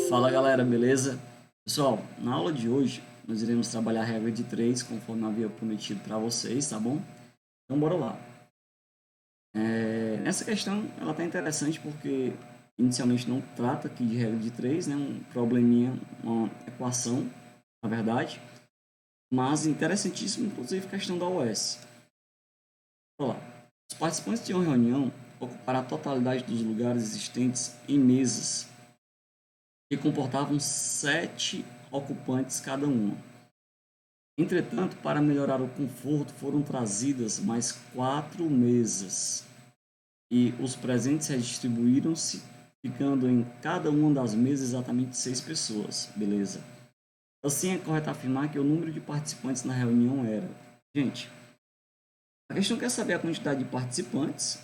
Fala galera, beleza? Pessoal, na aula de hoje nós iremos trabalhar a regra de 3 conforme havia prometido para vocês, tá bom? Então bora lá. Nessa questão ela tá interessante porque inicialmente não trata aqui de regra de 3, né? Um probleminha, uma equação, na verdade, mas interessantíssimo, inclusive questão da OS. Bora lá. Os participantes de uma reunião ocuparam a totalidade dos lugares existentes em mesas que comportavam 7 ocupantes cada uma. Entretanto, para melhorar o conforto, foram trazidas mais 4 mesas e os presentes redistribuíram-se, ficando em cada uma das mesas exatamente 6 pessoas. Beleza? Assim, é correto afirmar que o número de participantes na reunião era... Gente, a questão quer saber a quantidade de participantes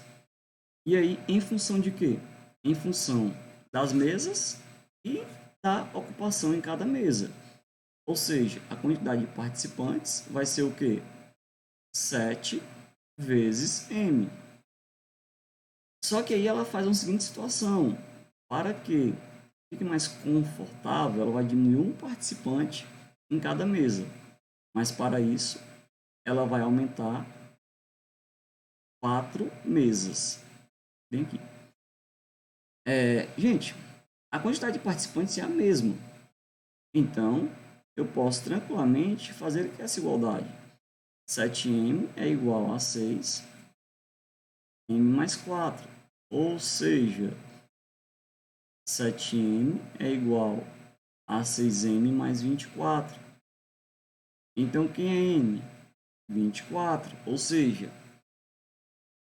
e aí em função de quê? Em função das mesas e da ocupação em cada mesa. Ou seja, a quantidade de participantes vai ser o quê? 7 vezes M. Só que aí ela faz uma seguinte situação. Para que fique mais confortável, ela vai diminuir um participante em cada mesa. Mas para isso, ela vai aumentar 4 mesas. Bem aqui. Gente, a quantidade de participantes é a mesma. Então, eu posso tranquilamente fazer essa igualdade. 7m é igual a 6, m mais 4. Ou seja, 7m é igual a 6m mais 24. Então, quem é m? 24. Ou seja,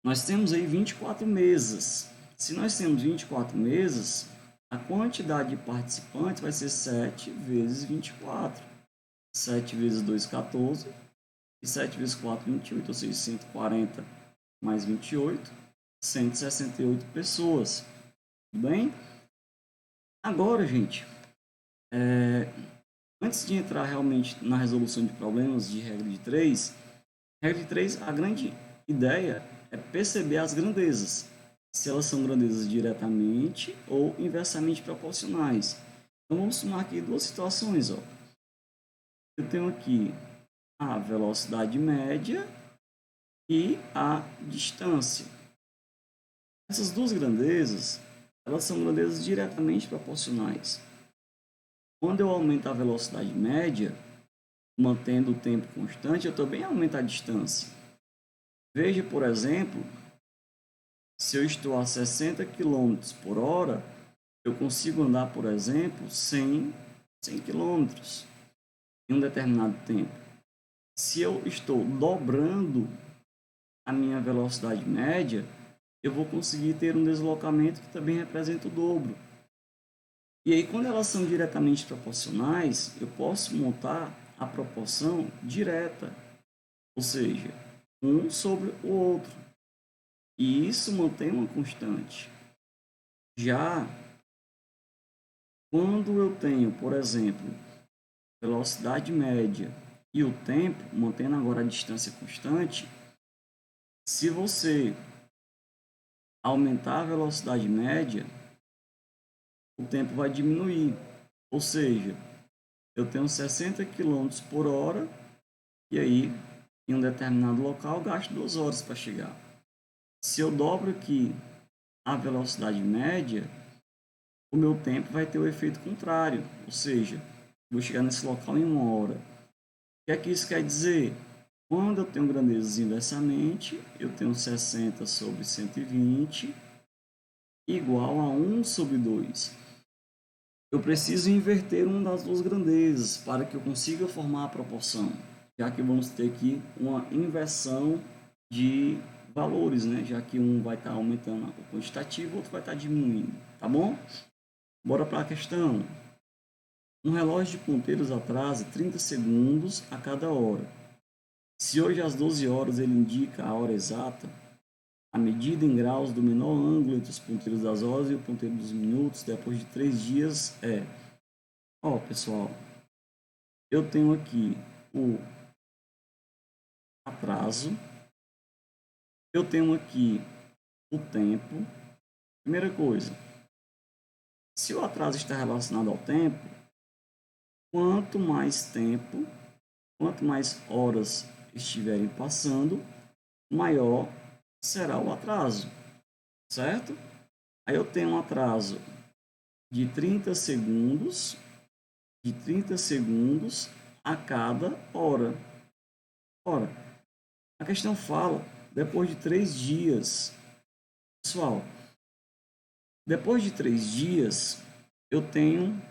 nós temos aí 24 mesas. Se nós temos 24 mesas, a quantidade de participantes vai ser 7 vezes 24. 7 vezes 2, 14. E 7 vezes 4, 28. Ou seja, 140 mais 28, 168 pessoas. Tudo bem? Agora, gente, antes de entrar realmente na resolução de problemas de regra de 3, a grande ideia é perceber as grandezas, se elas são grandezas diretamente ou inversamente proporcionais. Então vamos somar aqui duas situações. Eu tenho aqui a velocidade média e a distância. Essas duas grandezas, elas são grandezas diretamente proporcionais. Quando eu aumento a velocidade média, mantendo o tempo constante, eu também aumento a distância. Veja, por exemplo, se eu estou a 60 km por hora, eu consigo andar, por exemplo, 100 km em um determinado tempo. Se eu estou dobrando a minha velocidade média, eu vou conseguir ter um deslocamento que também representa o dobro. E aí, quando elas são diretamente proporcionais, eu posso montar a proporção direta, ou seja, um sobre o outro. E isso mantém uma constante. Já quando eu tenho, por exemplo, velocidade média e o tempo, mantendo agora a distância constante, se você aumentar a velocidade média, o tempo vai diminuir. Ou seja, eu tenho 60 km por hora e aí, em um determinado local, eu gasto 2 horas para chegar. Se eu dobro aqui a velocidade média, o meu tempo vai ter o efeito contrário, ou seja, vou chegar nesse local em 1 hora. O que é que isso quer dizer? Quando eu tenho grandezas inversamente, eu tenho 60 sobre 120 igual a 1 sobre 2. Eu preciso inverter uma das duas grandezas para que eu consiga formar a proporção, já que vamos ter aqui uma inversão de valores, né? Já que um vai estar aumentando o quantitativo, o outro vai estar diminuindo, tá bom? Bora para a questão. Um relógio de ponteiros atrasa 30 segundos a cada hora. Se hoje às 12 horas ele indica a hora exata, a medida em graus do menor ângulo entre os ponteiros das horas e o ponteiro dos minutos depois de 3 dias é... pessoal, eu tenho aqui o atraso, eu tenho aqui o tempo. Primeira coisa, Se o atraso está relacionado ao tempo, quanto mais tempo, quanto mais horas estiverem passando, maior será o atraso, certo? Aí eu tenho um atraso de 30 segundos, a cada hora. Ora, a questão fala, depois de 3 dias, pessoal, depois de 3 dias, eu tenho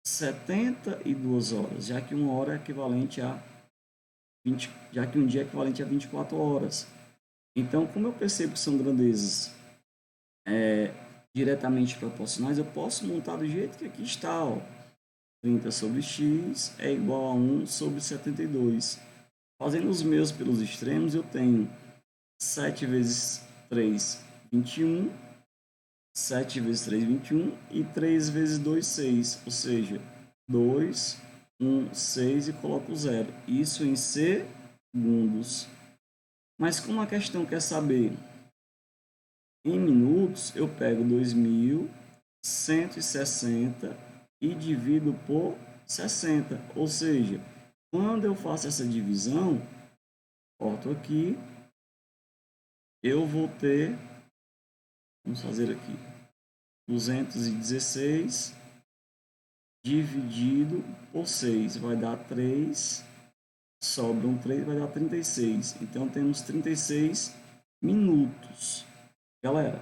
72 horas, já que uma hora é equivalente a 20, já que um dia é equivalente a 24 horas. Então, como eu percebo que são grandezas diretamente proporcionais, eu posso montar do jeito que aqui está, ó. 30 sobre x é igual a 1 sobre 72. Fazendo os meus pelos extremos, eu tenho 7 vezes 3, 21. 7 vezes 3, 21. E 3 vezes 2, 6. Ou seja, 2, 1, 6 e coloco 0. Isso em segundos. Mas como a questão quer saber em minutos, eu pego 2160 e divido por 60. Ou seja, quando eu faço essa divisão, corto aqui, eu vou ter, vamos fazer aqui, 216 dividido por 6, vai dar 3, sobram 3, vai dar 36. Então, temos 36 minutos. Galera,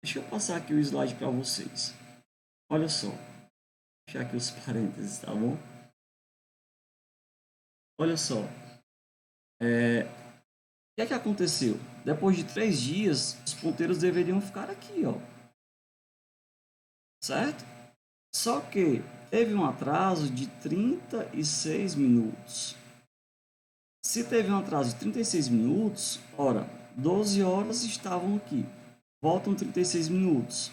deixa eu passar aqui o slide para vocês. Olha só, vou deixar aqui os parênteses, tá bom? Olha só, o que é que aconteceu? Depois de 3 dias, os ponteiros deveriam ficar aqui, ó. Certo? Só que teve um atraso de 36 minutos. Se teve um atraso de 36 minutos, ora, 12 horas estavam aqui. Voltam 36 minutos.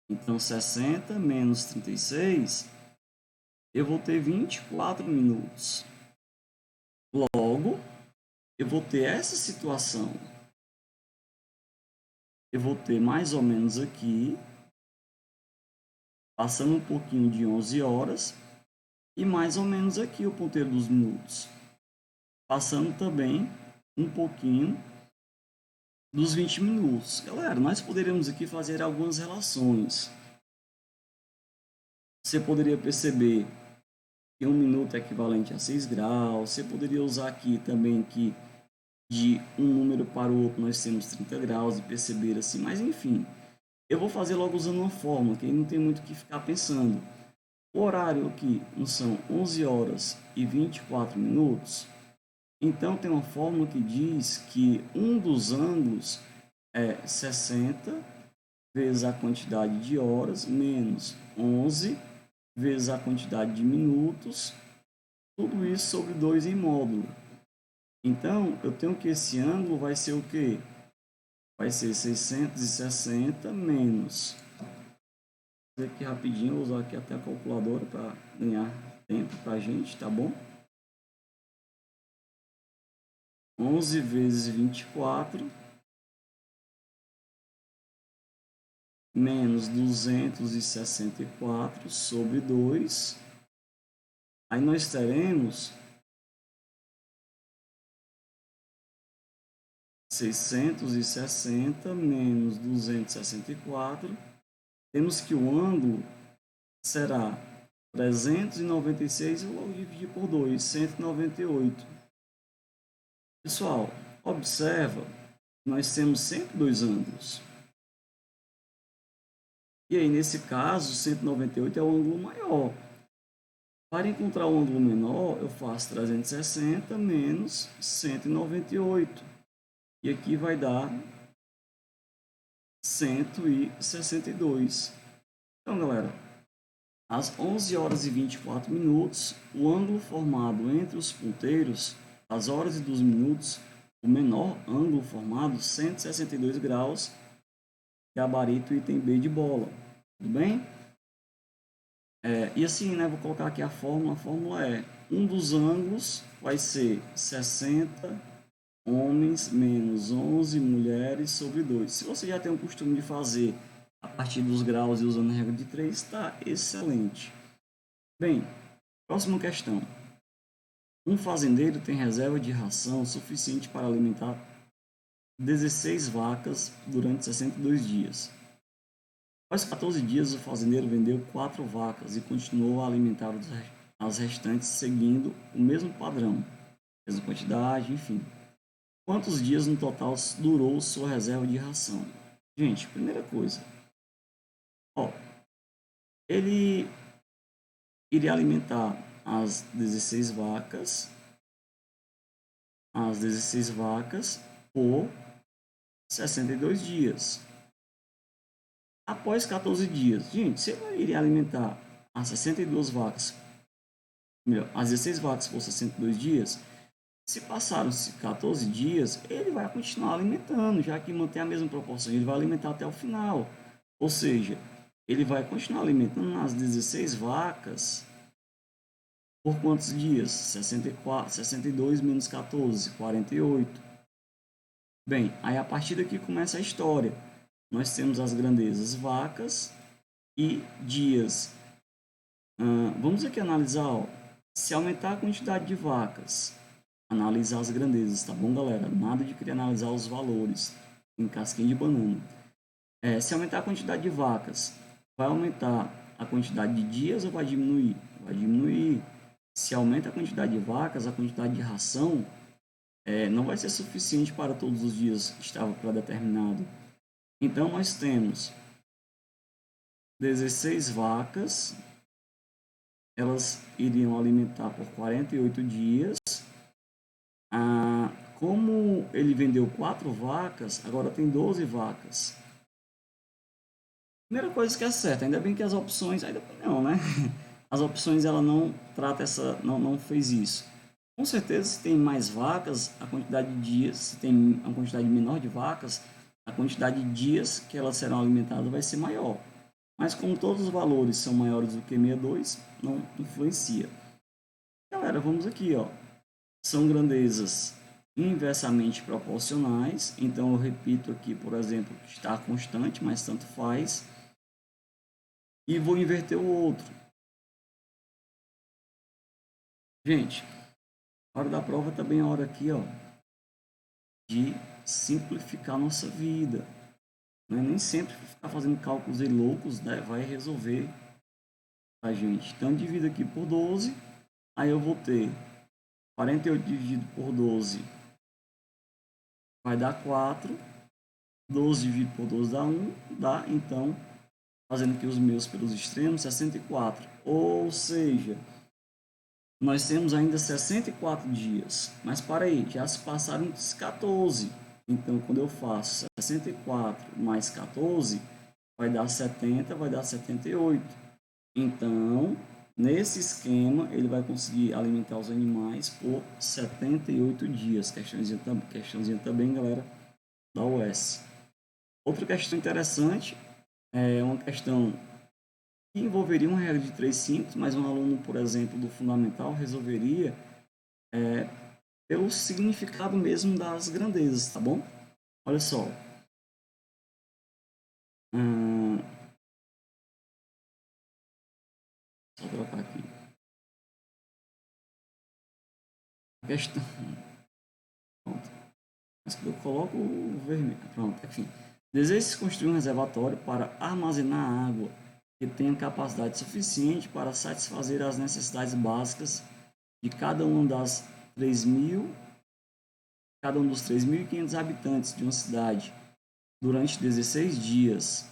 Então, 60 menos 36, eu vou ter 24 minutos. Logo, eu vou ter essa situação. Eu vou ter mais ou menos aqui, passando um pouquinho de 11 horas, e mais ou menos aqui o ponteiro dos minutos. Passando também um pouquinho dos 20 minutos. Galera, nós poderíamos aqui fazer algumas relações. Você poderia perceber que 1 minuto é equivalente a 6 graus. Você poderia usar aqui também que de um número para o outro nós temos 30 graus e perceber assim. Mas enfim, eu vou fazer logo usando uma fórmula, que aí não tem muito o que ficar pensando. O horário aqui são 11 horas e 24 minutos. Então, tem uma fórmula que diz que um dos ângulos é 60 vezes a quantidade de horas menos 11 vezes a quantidade de minutos, tudo isso sobre 2 em módulo. Então, eu tenho que esse ângulo vai ser o quê? Vai ser 660 menos. Vou fazer aqui rapidinho, vou usar aqui até a calculadora para ganhar tempo para a gente, tá bom? 11 vezes 24 menos 264 sobre 2. Aí nós teremos 660 menos 264. Temos que o ângulo será 396, eu vou dividir por 2, 198. Pessoal, observa, nós temos sempre 2 ângulos. E aí, nesse caso, 198 é o ângulo maior. Para encontrar o ângulo menor, eu faço 360 menos 198. E aqui vai dar 162. Então, galera, às 11 horas e 24 minutos, o ângulo formado entre os ponteiros, as horas e dos minutos, o menor ângulo formado, 162 graus, gabarito item B de bola. Tudo bem? E assim, né, vou colocar aqui a fórmula é, um dos ângulos vai ser 60 homens menos 11 mulheres sobre 2. Se você já tem o costume de fazer a partir dos graus e usando a regra de 3, está excelente. Bem, próxima questão. Um fazendeiro tem reserva de ração suficiente para alimentar 16 vacas durante 62 dias. Após 14 dias, o fazendeiro vendeu 4 vacas e continuou a alimentar as restantes seguindo o mesmo padrão, mesma quantidade, enfim. Quantos dias no total durou sua reserva de ração? Gente, primeira coisa, ele iria alimentar as 16 vacas por 62 dias. Após 14 dias, gente, se ele iria alimentar as 62 vacas, melhor, as 16 vacas por 62 dias, se passaram-se 14 dias, ele vai continuar alimentando, já que mantém a mesma proporção, ele vai alimentar até o final. Ou seja, ele vai continuar alimentando as 16 vacas por quantos dias? 62 menos 14, 48. Bem, aí a partir daqui começa a história. Nós temos as grandezas vacas e dias. Vamos aqui analisar, se aumentar a quantidade de vacas, analisar as grandezas, tá bom, galera? Nada de querer analisar os valores em casquinha de banana. Se aumentar a quantidade de vacas, vai aumentar a quantidade de dias ou vai diminuir? Vai diminuir. Se aumenta a quantidade de vacas, a quantidade de ração não vai ser suficiente para todos os dias que estava pré-determinado. Então, nós temos 16 vacas, elas iriam alimentar por 48 dias. Como ele vendeu 4 vacas, agora tem 12 vacas. Primeira coisa que é certa, ainda bem que as opções, ainda não, né? As opções ela não trata não fez isso. Com certeza, se tem mais vacas, a quantidade de dias, se tem uma quantidade menor de vacas, a quantidade de dias que elas serão alimentadas vai ser maior. Mas como todos os valores são maiores do que 62, não influencia. Galera, vamos aqui, são grandezas inversamente proporcionais, então eu repito aqui, por exemplo, que está constante, mas tanto faz, e vou inverter o outro. Gente, a hora da prova também é a hora aqui, de simplificar a nossa vida. Nem sempre ficar fazendo cálculos loucos, né, vai resolver a gente. Então, divido aqui por 12, aí eu vou ter 48 dividido por 12 vai dar 4, 12 dividido por 12 dá 1, dá, então, fazendo aqui os meus pelos extremos, 64. Ou seja, nós temos ainda 64 dias, mas para aí, já se passaram 14. Então, quando eu faço 64 mais 14, vai dar 70, vai dar 78. Então, nesse esquema, ele vai conseguir alimentar os animais por 78 dias. Questãozinha também, galera, da US. Outra questão interessante é uma questão que envolveria uma regra de 3 simples, mas um aluno, por exemplo, do fundamental resolveria pelo significado mesmo das grandezas, tá bom? Olha só. Só trocar aqui. A questão. Pronto. Mas eu coloco o vermelho. Pronto, enfim. Deseja-se construir um reservatório para armazenar água que tenha capacidade suficiente para satisfazer as necessidades básicas de cada um dos 3.500 habitantes de uma cidade durante 16 dias.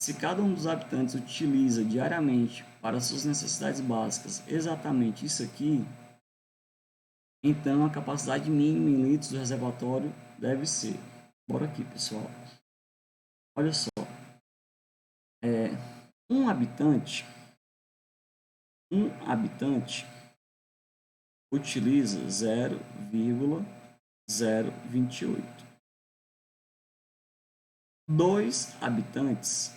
Se cada um dos habitantes utiliza diariamente para suas necessidades básicas exatamente isso aqui, então a capacidade mínima em litros do reservatório deve ser. Bora aqui, pessoal. Olha só. Um habitante utiliza 0,028. Dois habitantes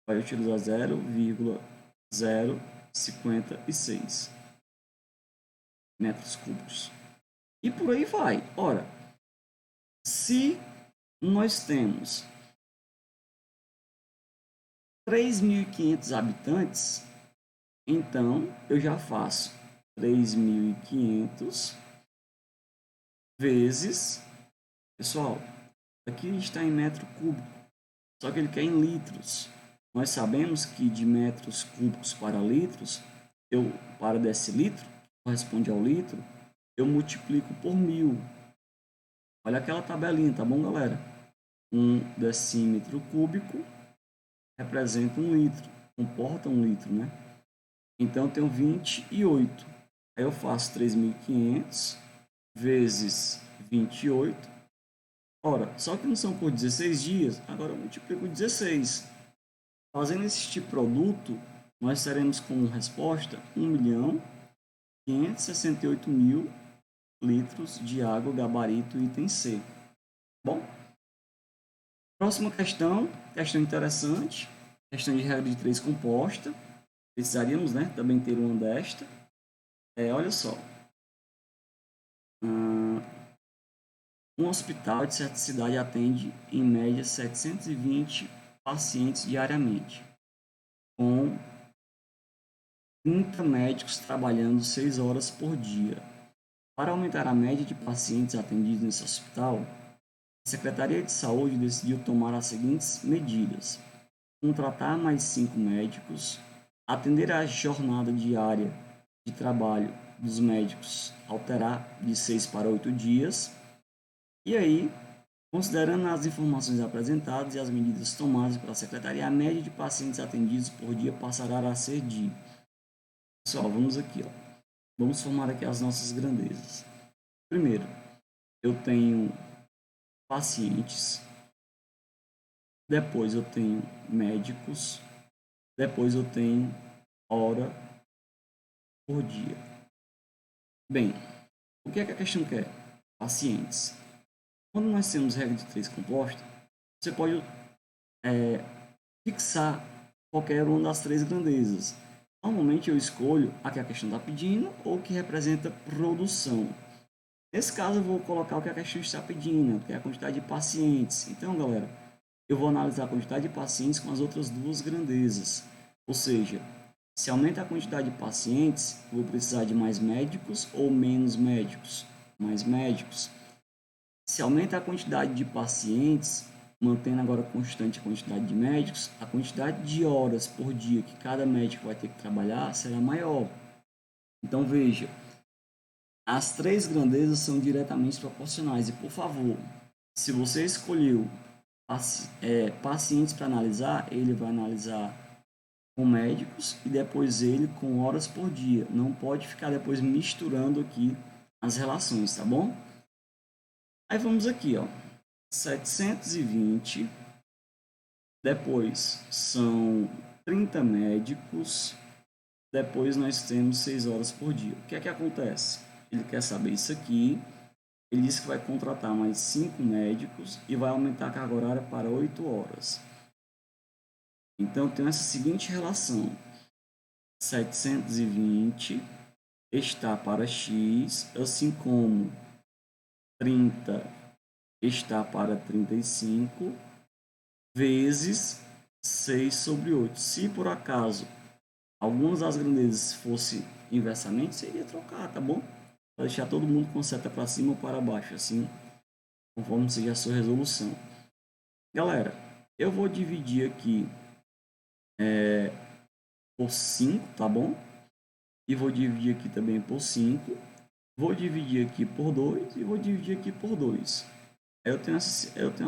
vai utilizar 0,056 metros cúbicos. E por aí vai. Ora, se nós temos 3.500 habitantes, então eu já faço 3.500 vezes, pessoal, aqui está em metro cúbico, só que ele quer em litros. Nós sabemos que de metros cúbicos para litros, para decilitro, que corresponde ao litro, eu multiplico por 1.000. Olha aquela tabelinha, tá bom, galera? 1 decímetro cúbico representa 1 litro, comporta 1 litro, né? Então eu tenho 28. Aí eu faço 3.500 vezes 28. Ora, só que não são por 16 dias, agora eu multiplico 16. Fazendo este produto, nós teremos como resposta 1.568.000 litros de água gabarito item C. Bom, próxima questão interessante, questão de regra de 3 composta. Precisaríamos, né, também ter uma desta. Olha só. Um hospital de certa cidade atende, em média, 720 pacientes diariamente, com 30 médicos trabalhando 6 horas por dia. Para aumentar a média de pacientes atendidos nesse hospital, a Secretaria de Saúde decidiu tomar as seguintes medidas: contratar mais 5 médicos, atender a jornada diária de trabalho dos médicos, alterar de 6 para 8 dias. E aí, considerando as informações apresentadas e as medidas tomadas pela Secretaria, a média de pacientes atendidos por dia passará a ser de... Pessoal, vamos aqui, ó. Vamos formar aqui as nossas grandezas. Primeiro, eu tenho pacientes, depois eu tenho médicos, depois eu tenho hora por dia. Bem, o que é que a questão quer? Pacientes. Quando nós temos regra de 3 composta, você pode fixar qualquer uma das 3 grandezas. Normalmente eu escolho a que a questão está pedindo ou que representa produção. Nesse caso eu vou colocar o que a questão está pedindo, que é a quantidade de pacientes. Então, galera, eu vou analisar a quantidade de pacientes com as outras 2 grandezas. Ou seja, se aumenta a quantidade de pacientes, eu vou precisar de mais médicos ou menos médicos? Mais médicos. Se aumenta a quantidade de pacientes, mantendo agora constante a quantidade de médicos, a quantidade de horas por dia que cada médico vai ter que trabalhar será maior. Então veja, as 3 grandezas são diretamente proporcionais. E por favor, se você escolheu pacientes para analisar, ele vai analisar com médicos e depois ele com horas por dia. Não pode ficar depois misturando aqui as relações, tá bom? Aí vamos aqui, ó. 720, depois são 30 médicos, depois nós temos 6 horas por dia. O que é que acontece? Ele quer saber isso aqui, ele disse que vai contratar mais 5 médicos e vai aumentar a carga horária para 8 horas. Então, tem essa seguinte relação: 720 está para X, assim como 30 está para 35, vezes 6 sobre 8. Se por acaso algumas das grandezas fosse inversamente, seria trocar, tá bom? Para deixar todo mundo com seta para cima ou para baixo, assim, conforme seja a sua resolução. Galera, eu vou dividir aqui por 5, tá bom? E vou dividir aqui também por 5. Vou dividir aqui por 2 e vou dividir aqui por 2. Aí eu tenho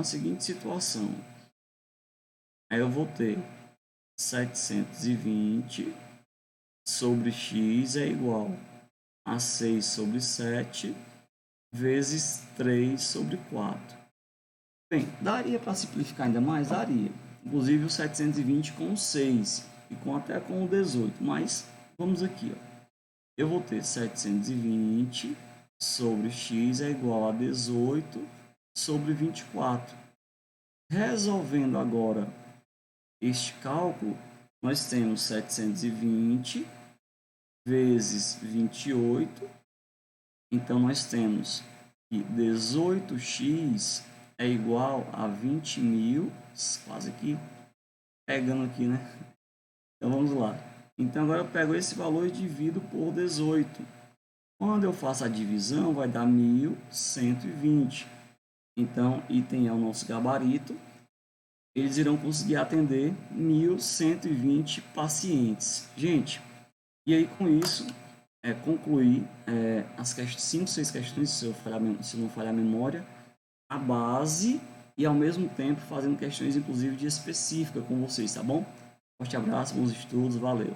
a seguinte situação. Aí eu vou ter 720 sobre x é igual a 6 sobre 7 vezes 3 sobre 4. Bem, daria para simplificar ainda mais? Daria. Inclusive o 720 com o 6 e até com o 18. Mas vamos aqui, ó. Eu vou ter 720 sobre x é igual a 18 sobre 24. Resolvendo agora este cálculo, nós temos 720 vezes 28. Então, nós temos que 18x é igual a 20.000, quase aqui, pegando aqui, né? Então vamos lá. Então agora eu pego esse valor e divido por 18. Quando eu faço a divisão, vai dar 1.120. Então, item é o nosso gabarito. Eles irão conseguir atender 1.120 pacientes. Gente, e aí com isso, concluir as 5, 6 questões, se não falhar a memória, a base e ao mesmo tempo fazendo questões inclusive de específica com vocês, tá bom? Forte abraço, bons estudos, valeu!